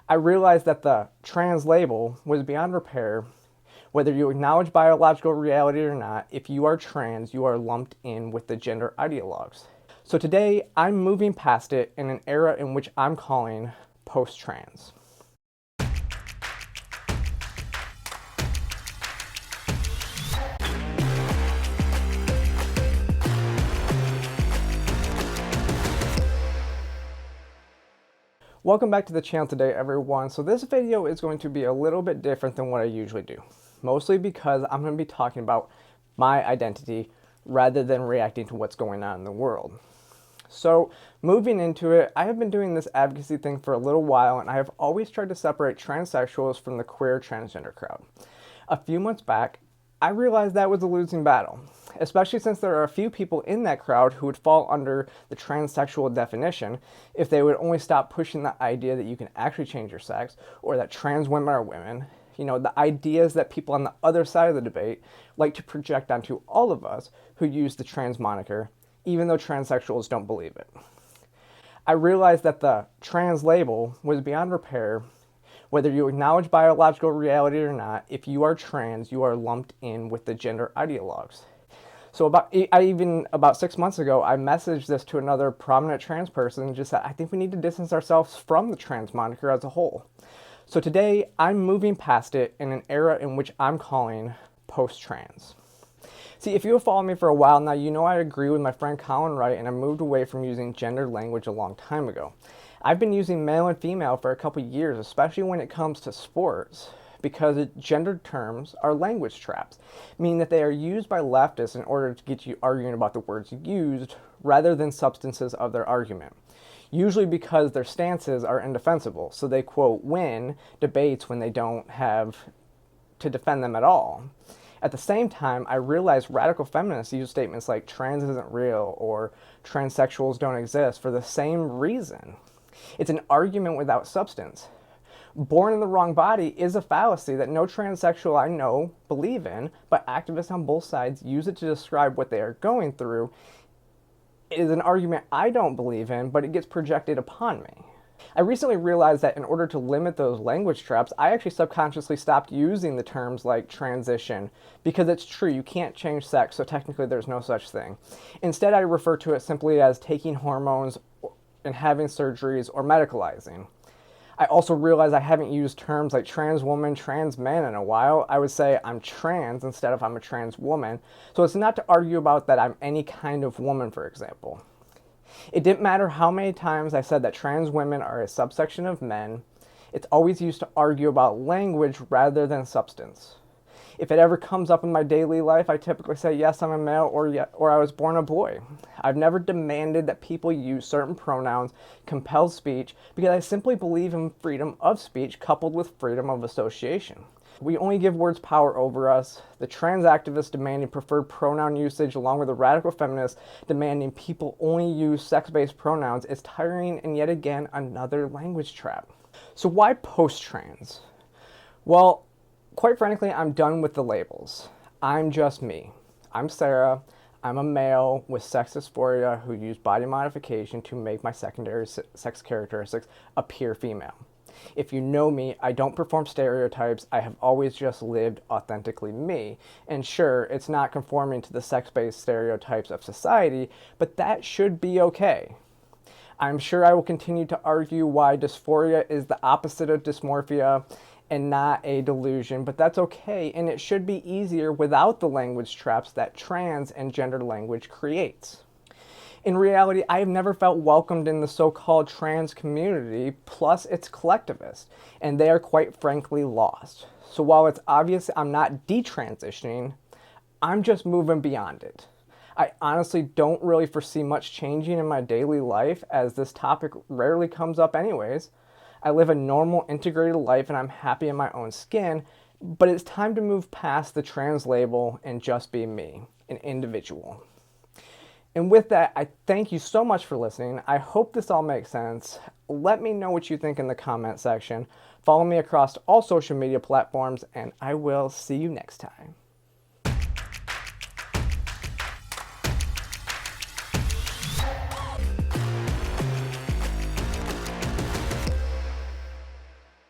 I realized that the trans label was beyond repair. Whether you acknowledge biological reality or not, if you are trans, you are lumped in with the gender ideologues. So today, I'm moving past it in an era in which I'm calling post-trans. Welcome back to the channel today, everyone. So this video is going to be a little bit different than what I usually do. Mostly because I'm going to be talking about my identity rather than reacting to what's going on in the world. So moving into it, I have been doing this advocacy thing for a little while, and I have always tried to separate transsexuals from the queer transgender crowd. A few months back, I realized that was a losing battle, especially since there are a few people in that crowd who would fall under the transsexual definition if they would only stop pushing the idea that you can actually change your sex, or that trans women are women. You know, the ideas that people on the other side of the debate like to project onto all of us who use the trans moniker, even though transsexuals don't believe it. I realized that the trans label was beyond repair. Whether you acknowledge biological reality or not, if you are trans, you are lumped in with the gender ideologues. So about 6 months ago, I messaged this to another prominent trans person and just said, I think we need to distance ourselves from the trans moniker as a whole. So today, I'm moving past it in an era in which I'm calling post-trans. See, if you have followed me for a while now, you know I agree with my friend Colin Wright, and I moved away from using gendered language a long time ago. I've been using male and female for a couple years, especially when it comes to sports, because gendered terms are language traps, meaning that they are used by leftists in order to get you arguing about the words used rather than substances of their argument. Usually because their stances are indefensible, so they, quote, win debates when they don't have to defend them at all. At the same time, I realize radical feminists use statements like trans isn't real or transsexuals don't exist for the same reason. It's an argument without substance. Born in the wrong body is a fallacy that no transsexual I know believe in, but activists on both sides use it to describe what they are going through. It is an argument I don't believe in, but it gets projected upon me. I recently realized that in order to limit those language traps, I actually subconsciously stopped using the terms like transition, because it's true, you can't change sex, so technically there's no such thing. Instead, I refer to it simply as taking hormones and having surgeries or medicalizing. I also realized I haven't used terms like trans woman, trans man in a while. I would say I'm trans instead of I'm a trans woman. So it's not to argue about that I'm any kind of woman, for example. It didn't matter how many times I said that trans women are a subsection of men. It's always used to argue about language rather than substance. If it ever comes up in my daily life, I typically say, yes, I'm a male, or I was born a boy. I've never demanded that people use certain pronouns, compelled speech, because I simply believe in freedom of speech coupled with freedom of association. We only give words power over us. The trans activists demanding preferred pronoun usage, along with the radical feminists demanding people only use sex-based pronouns, is tiring and yet again another language trap. So why post-trans? Well, quite frankly, I'm done with the labels. I'm just me. I'm Sara. I'm a male with sex dysphoria who used body modification to make my secondary sex characteristics appear female. If you know me, I don't perform stereotypes. I have always just lived authentically me. And sure, it's not conforming to the sex-based stereotypes of society, but that should be okay. I'm sure I will continue to argue why dysphoria is the opposite of dysmorphia and not a delusion, but that's okay, and it should be easier without the language traps that trans and gendered language creates. In reality, I have never felt welcomed in the so-called trans community, plus it's collectivist, and they are quite frankly lost. So while it's obvious I'm not detransitioning, I'm just moving beyond it. I honestly don't really foresee much changing in my daily life, as this topic rarely comes up anyways. I live a normal, integrated life and I'm happy in my own skin, but it's time to move past the trans label and just be me, an individual. And with that, I thank you so much for listening. I hope this all makes sense. Let me know what you think in the comment section. Follow me across all social media platforms, and I will see you next time.